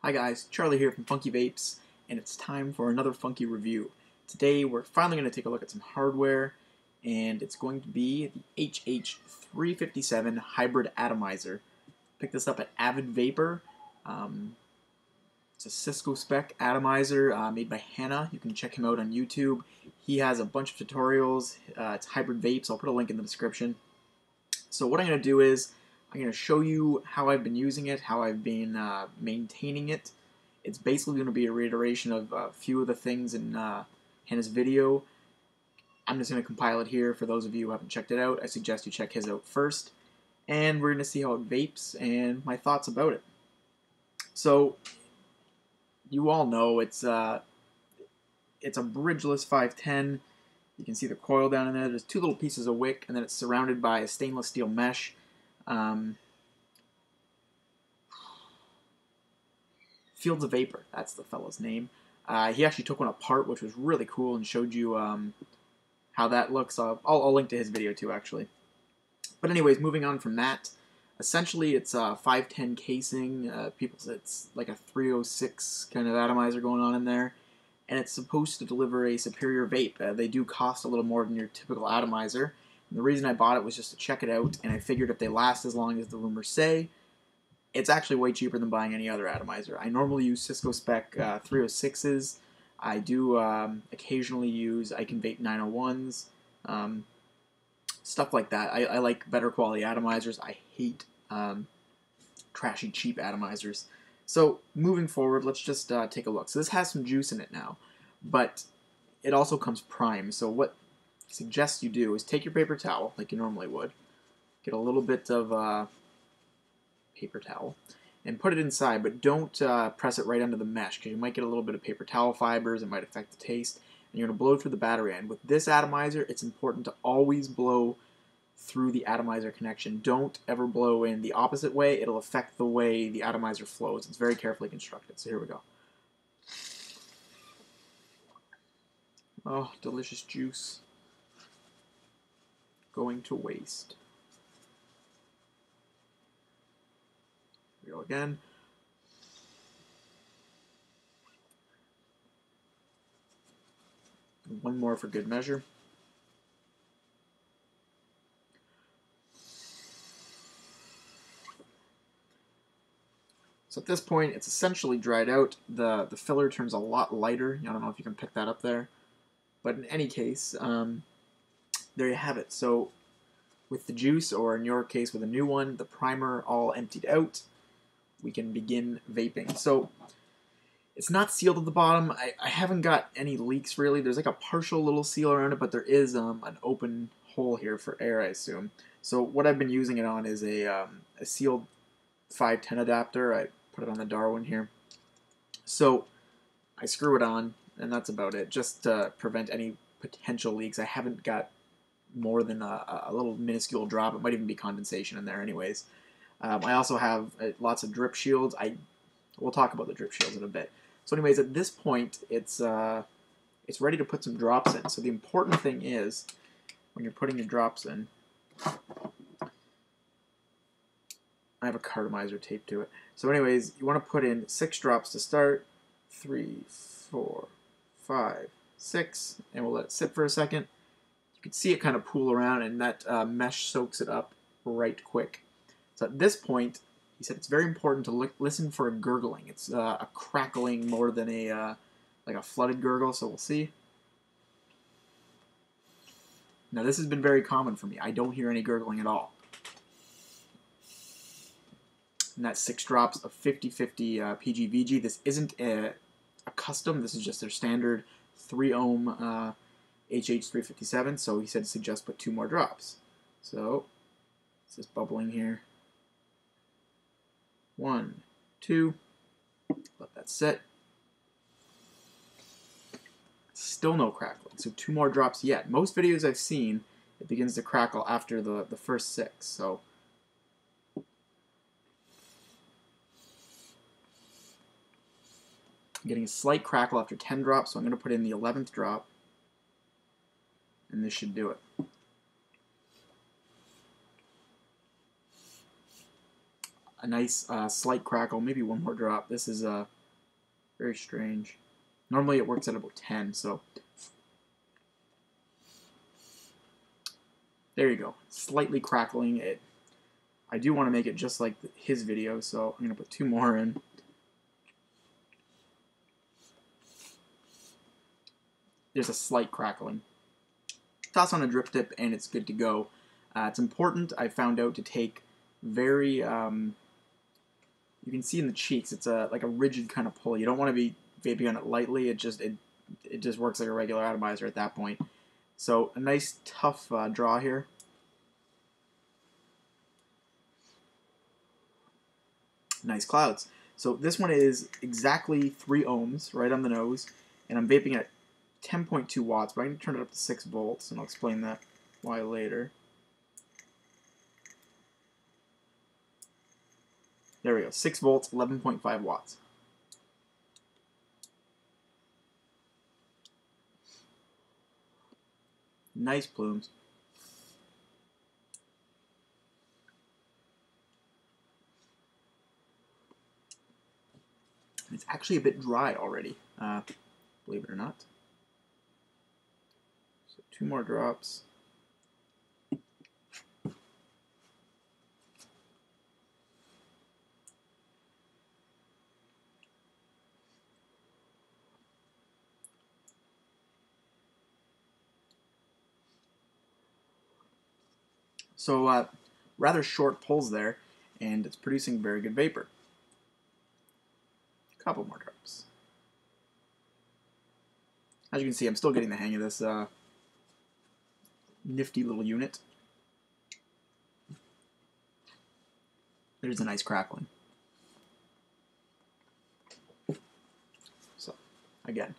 Hi guys, Charlie here from FunkyVapes, and it's time for another funky review. Today we're finally going to take a look at some hardware, and it's going to be the HH.357 Hybrid Atomizer. Picked this up at Avid Vapor. It's a Cisco spec atomizer made by Hanna. You can check him out on YouTube. He has a bunch of tutorials. It's Hybrid Vapes. I'll put a link in the description. So what I'm going to do is I'm going to show you how I've been using it, how I've been maintaining it. It's basically going to be a reiteration of a few of the things in Hanna's video. I'm just going to compile it here for those of you who haven't checked it out. I suggest you check his out first. And we're going to see how it vapes and my thoughts about it. So, you all know it's a bridgeless 510. You can see the coil down in there. There's two little pieces of wick, and then it's surrounded by a stainless steel mesh. FieldOfVapor, that's the fellow's name. He actually took one apart, which was really cool, and showed you how that looks. I'll link to his video too, actually. But anyways, moving on from that, essentially it's a 510 casing. People say it's like a 306 kind of atomizer going on in there, and it's supposed to deliver a superior vape. They do cost a little more than your typical atomizer. And the reason I bought it was just to check it out, and I figured if they last as long as the rumors say, it's actually way cheaper than buying any other atomizer. I normally use Cisco spec 306s. I do occasionally use I Can Vape 901s, stuff like that. I like better quality atomizers. I hate trashy, cheap atomizers. So moving forward, let's just take a look. So this has some juice in it now, but it also comes primed. So what I suggest you do is take your paper towel, like you normally would, get a little bit of paper towel, and put it inside, but don't press it right under the mesh, because you might get a little bit of paper towel fibers. It might affect the taste, and you're going to blow through the battery end. With this atomizer, it's important to always blow through the atomizer connection. Don't ever blow in the opposite way. It'll affect the way the atomizer flows. It's very carefully constructed. So here we go. Oh, delicious juice going to waste. Here we go again. One more for good measure. So at this point, it's essentially dried out. The filler turns a lot lighter. I don't know if you can pick that up there. But in any case, there you have it. So with the juice, or in your case with a new one, the primer all emptied out, we can begin vaping. So it's not sealed at the bottom. I haven't got any leaks really. There's like a partial little seal around it, but there is an open hole here for air, I assume. So what I've been using it on is a sealed 510 adapter. I put it on the Darwin here. So I screw it on, and that's about it, just to prevent any potential leaks. I haven't got more than a little minuscule drop. It might even be condensation in there anyways. I also have lots of drip shields. We'll talk about the drip shields in a bit. So anyways, at this point, it's ready to put some drops in. So the important thing is, when you're putting your drops in, I have a cartomizer taped to it. So anyways, you want to put in 6 drops to start. 3, 4, 5, 6, and we'll let it sit for a second. You can see it kind of pool around, and that mesh soaks it up right quick. So at this point, he said it's very important to listen for a gurgling. It's a crackling more than like a flooded gurgle, so we'll see. Now this has been very common for me. I don't hear any gurgling at all. And that's 6 drops of 50/50 PGVG. This isn't a custom. This is just their standard 3 ohm HH.357. So he said to suggest put 2 more drops. So it's just bubbling here. 1, 2. Let that sit. Still no crackling. So 2 more drops yet. Most videos I've seen, it begins to crackle after the first 6. So I'm getting a slight crackle after 10 drops, so I'm going to put in the 11th drop, and this should do it. a nice slight crackle, maybe one more drop. This is very strange. Normally it works at about 10, so there you go. Slightly crackling it. I do want to make it just like his video, so I'm going to put 2 more in. There's a slight crackling. Toss on a drip tip and it's good to go. It's important, I found out, to take very, you can see in the cheeks, it's like a rigid kind of pull. You don't want to be vaping on it lightly, it just works like a regular atomizer at that point. So a nice tough draw here. Nice clouds. So this one is exactly 3 ohms, right on the nose, and I'm vaping at 10.2 watts, but I'm going to turn it up to 6 volts, and I'll explain that why later. There we go, 6 volts, 11.5 watts. Nice plumes. It's actually a bit dry already, believe it or not. So 2 more drops. So rather short pulls there, and it's producing very good vapor. Couple more drops. As you can see, I'm still getting the hang of this nifty little unit. There's a nice crackling. So, again.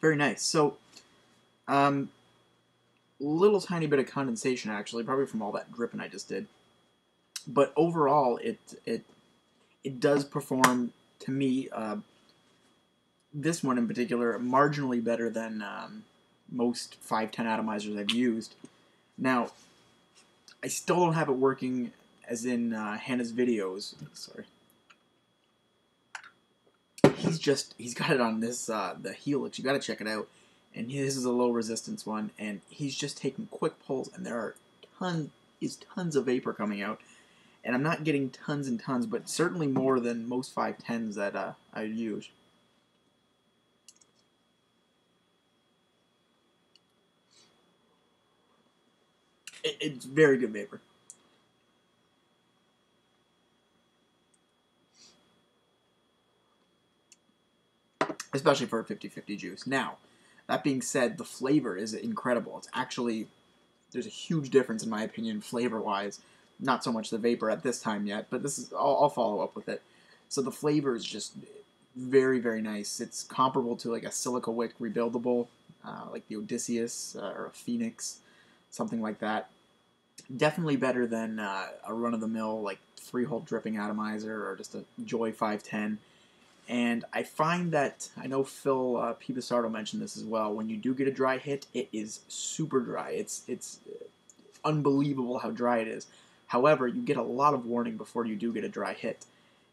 Very nice. So, little tiny bit of condensation actually, probably from all that dripping I just did. But overall, it does perform, to me, this one in particular, marginally better than most 510 atomizers I've used. Now, I still don't have it working as in Hanna's videos. Sorry. He's got it on this, the Helix. You gotta check it out. And this is a low resistance one, and he's just taking quick pulls, and there are tons of vapor coming out. And I'm not getting tons and tons, but certainly more than most 510s that I use. It's very good vapor. Especially for a 50-50 juice. Now, that being said, the flavor is incredible. It's actually, there's a huge difference in my opinion flavor-wise. Not so much the vapor at this time yet, but this is, I'll follow up with it. So the flavor is just very, very nice. It's comparable to like a silica wick rebuildable, like the Odysseus or a Phoenix, something like that. Definitely better than a run-of-the-mill like 3-hole dripping atomizer or just a Joy 510. And I find that, I know Phil Pibisardo mentioned this as well, when you do get a dry hit, it is super dry. It's unbelievable how dry it is. However, you get a lot of warning before you do get a dry hit.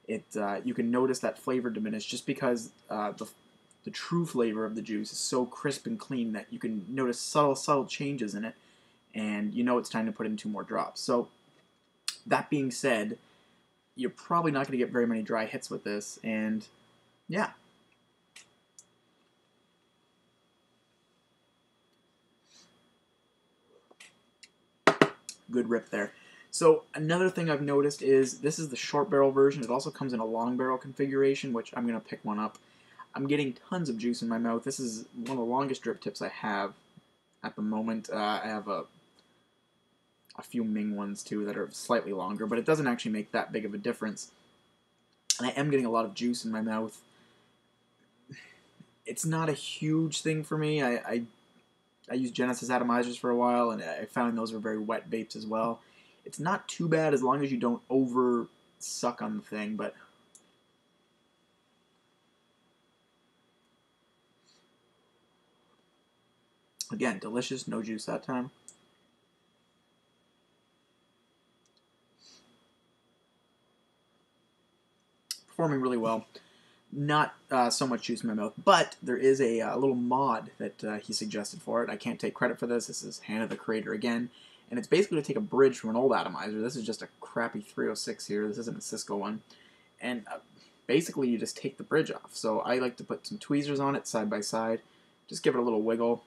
You can notice that flavor diminish just because the true flavor of the juice is so crisp and clean that you can notice subtle changes in it, and you know it's time to put in 2 more drops. So, that being said, you're probably not going to get very many dry hits with this, and yeah. Good rip there. So another thing I've noticed is this is the short barrel version. It also comes in a long barrel configuration, which I'm going to pick one up. I'm getting tons of juice in my mouth. This is one of the longest drip tips I have at the moment. I have a few Ming ones too that are slightly longer, but it doesn't actually make that big of a difference. And I am getting a lot of juice in my mouth. It's not a huge thing for me. I used Genesis atomizers for a while, and I found those were very wet vapes as well. It's not too bad as long as you don't over suck on the thing, but Again, delicious, no juice that time. Performing really well. Not so much juice in my mouth, but there is a little mod that he suggested for it. I can't take credit for this. This is Hanna, the creator, again. And it's basically to take a bridge from an old atomizer. This is just a crappy 306 here. This isn't a Cisco one. And basically you just take the bridge off. So I like to put some tweezers on it side by side. Just give it a little wiggle.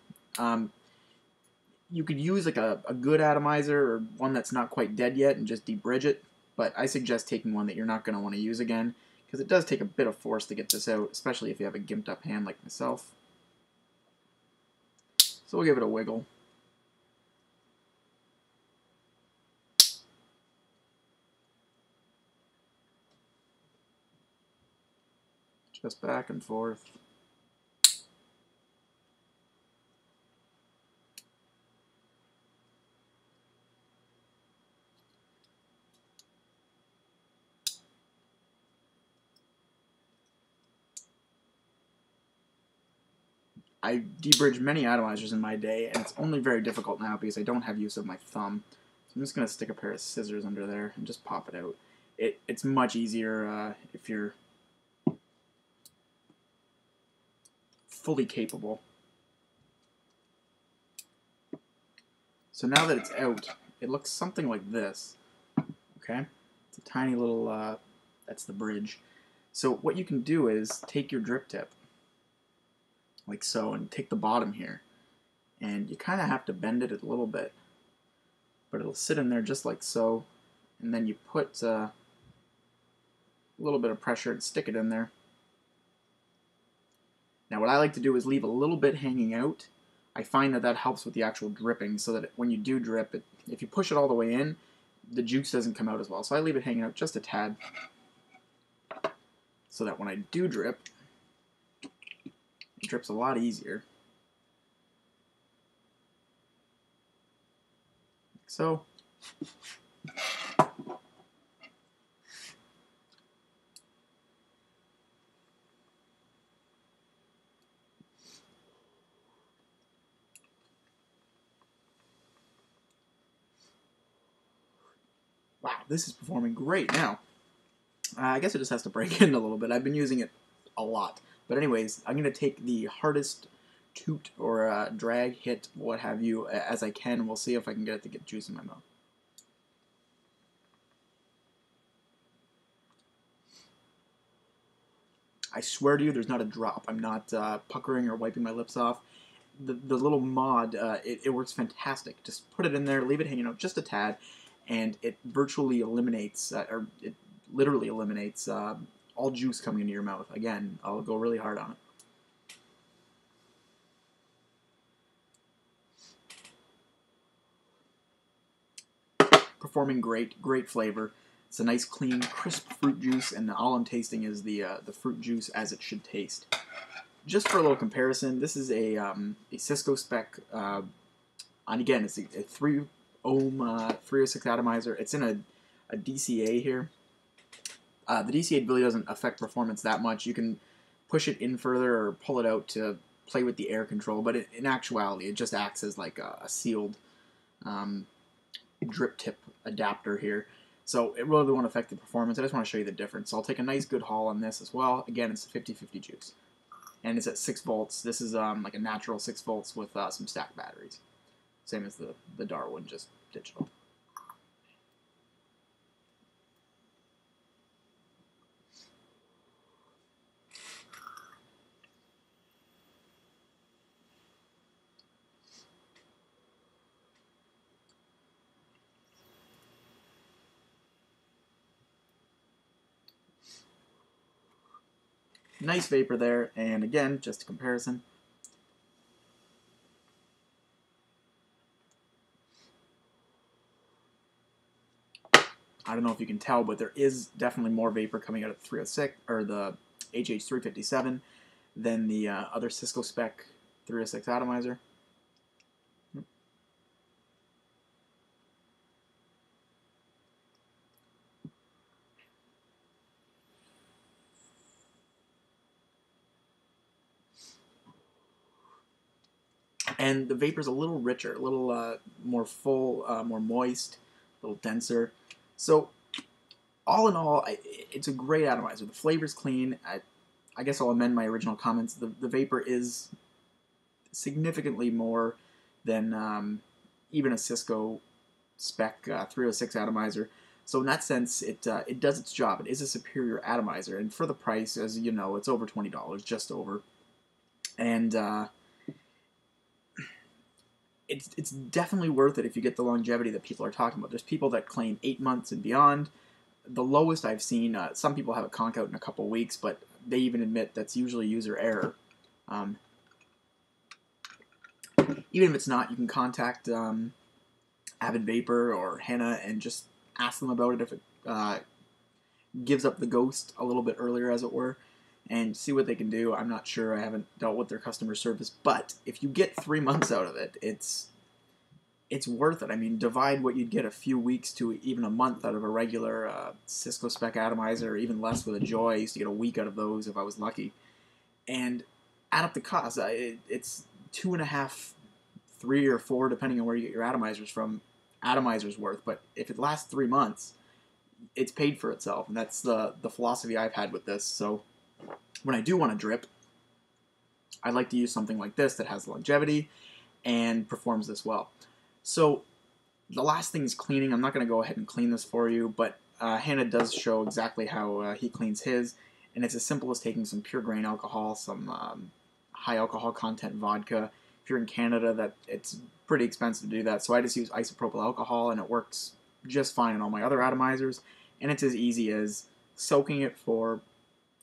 You could use like a good atomizer or one that's not quite dead yet and just debridge it. But I suggest taking one that you're not going to want to use again, because it does take a bit of force to get this out, especially if you have a gimped up hand like myself. So we'll give it a wiggle. Just back and forth. I debridged many atomizers in my day, and it's only very difficult now because I don't have use of my thumb. So I'm just going to stick a pair of scissors under there and just pop it out. It's much easier if you're fully capable. So now that it's out, it looks something like this. Okay? It's a tiny little, that's the bridge. So what you can do is take your drip tip, like so, and take the bottom here. And you kind of have to bend it a little bit. But it'll sit in there just like so. And then you put a little bit of pressure and stick it in there. Now what I like to do is leave a little bit hanging out. I find that helps with the actual dripping, so that when you do drip, if you push it all the way in, the juice doesn't come out as well. So I leave it hanging out just a tad, so that when I do drip, it drips a lot easier. Like so. Wow, this is performing great now. I guess it just has to break in a little bit. I've been using it a lot. But anyways, I'm going to take the hardest toot or drag hit, what have you, as I can. We'll see if I can get it to get juice in my mouth. I swear to you, there's not a drop. I'm not puckering or wiping my lips off. The little mod, it works fantastic. Just put it in there, leave it hanging out just a tad, and it virtually eliminates, or it literally eliminates all juice coming into your mouth. Again, I'll go really hard on it. Performing great, great flavor. It's a nice, clean, crisp fruit juice, and all I'm tasting is the fruit juice as it should taste. Just for a little comparison, this is a Cisco spec, and again, it's a 3 ohm 306 atomizer. It's in a DCA here. The DCA really doesn't affect performance that much. You can push it in further or pull it out to play with the air control, but in actuality, it just acts as like a sealed drip tip adapter here. So it really won't affect the performance. I just want to show you the difference. So I'll take a nice good haul on this as well. Again, it's 50-50 juice. And it's at 6 volts. This is like a natural 6 volts with some stacked batteries. Same as the Darwin, just digital. Nice vapor there, and again, just a comparison. I don't know if you can tell, but there is definitely more vapor coming out of the 306 or the HH.357 than the other Cisco spec 306 atomizer. And the vapor's a little richer, a little more full, more moist, a little denser. So all in all, it's a great atomizer. The flavor's clean. I guess I'll amend my original comments. The vapor is significantly more than even a Cisco spec 306 atomizer. So in that sense, it does its job. It is a superior atomizer, and for the price, as you know, it's over $20, just over. And it's definitely worth it if you get the longevity that people are talking about. There's people that claim 8 months and beyond. The lowest I've seen, some people have it conk out in a couple weeks, but they even admit that's usually user error. Even if it's not, you can contact Avid Vapor or Hanna and just ask them about it if it gives up the ghost a little bit earlier, as it were, and see what they can do. I'm not sure. I haven't dealt with their customer service, but if you get 3 months out of it, it's worth it. I mean, divide what you'd get a few weeks to even a month out of a regular Cisco spec atomizer, or even less with a Joy. I used to get a week out of those if I was lucky, and add up the cost. It's 2.5, 3 or 4, depending on where you get your atomizers from. Atomizer's worth, but if it lasts 3 months, it's paid for itself, and that's the philosophy I've had with this. So when I do want to drip, I like to use something like this that has longevity and performs this well. So the last thing is cleaning. I'm not going to go ahead and clean this for you, but Hanna does show exactly how he cleans his, and it's as simple as taking some pure grain alcohol, some high alcohol content vodka. If you're in Canada, it's pretty expensive to do that, so I just use isopropyl alcohol, and it works just fine in all my other atomizers, and it's as easy as soaking it for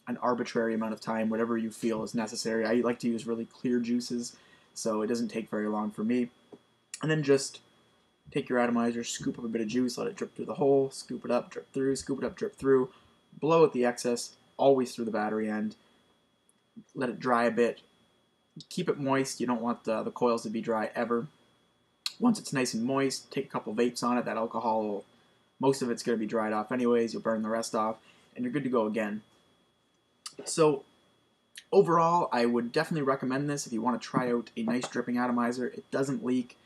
an arbitrary amount of time, whatever you feel is necessary. I like to use really clear juices, so it doesn't take very long for me. And then just take your atomizer, scoop up a bit of juice, let it drip through the hole, scoop it up, drip through, scoop it up, drip through, blow out the excess, always through the battery end, let it dry a bit. Keep it moist. You don't want the coils to be dry ever. Once it's nice and moist, take a couple vapes on it. That alcohol, most of it's going to be dried off anyways. You'll burn the rest off, and you're good to go again. So overall, I would definitely recommend this if you want to try out a nice dripping atomizer. It doesn't leak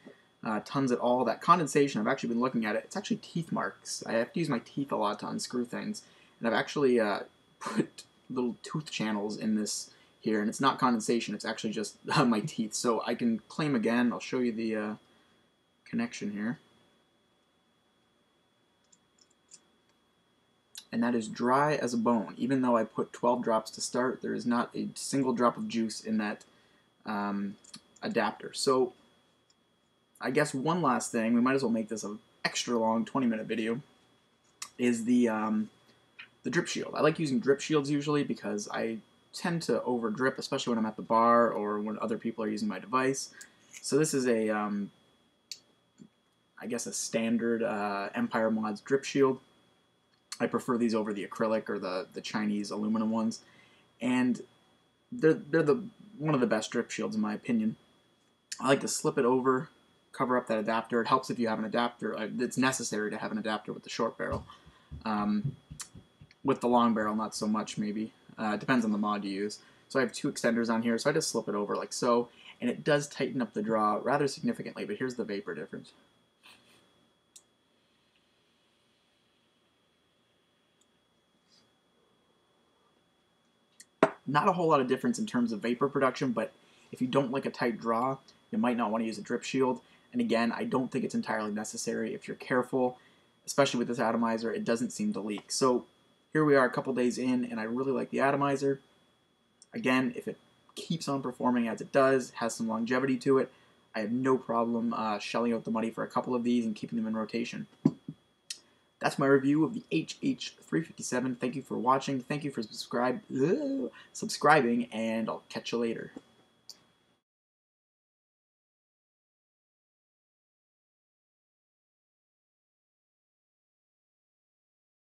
tons at all. That condensation, I've actually been looking at it. It's actually teeth marks. I have to use my teeth a lot to unscrew things, and I've actually put little tooth channels in this here, and it's not condensation, it's actually just my teeth. So I can claim again. I'll show you the connection here. And that is dry as a bone. Even though I put 12 drops to start, there is not a single drop of juice in that adapter. So I guess one last thing, we might as well make this an extra long 20-minute video, is the drip shield. I like using drip shields usually because I tend to over drip, especially when I'm at the bar or when other people are using my device. So this is a I guess a standard Empire Mods drip shield. I prefer these over the acrylic or the Chinese aluminum ones, and they're one of the best drip shields in my opinion. I like to slip it over, cover up that adapter. It helps if you have an adapter. It's necessary to have an adapter with the short barrel. With the long barrel, not so much maybe. It depends on the mod you use. So I have 2 extenders on here, so I just slip it over like so, and it does tighten up the draw rather significantly, but here's the vapor difference. Not a whole lot of difference in terms of vapor production, but if you don't like a tight draw, you might not want to use a drip shield. And again, I don't think it's entirely necessary. If you're careful, especially with this atomizer, it doesn't seem to leak. So here we are a couple days in, and I really like the atomizer. Again, if it keeps on performing as it does, has some longevity to it, I have no problem shelling out the money for a couple of these and keeping them in rotation. That's my review of the HH.357. Thank you for watching. Thank you for subscribing, and I'll catch you later.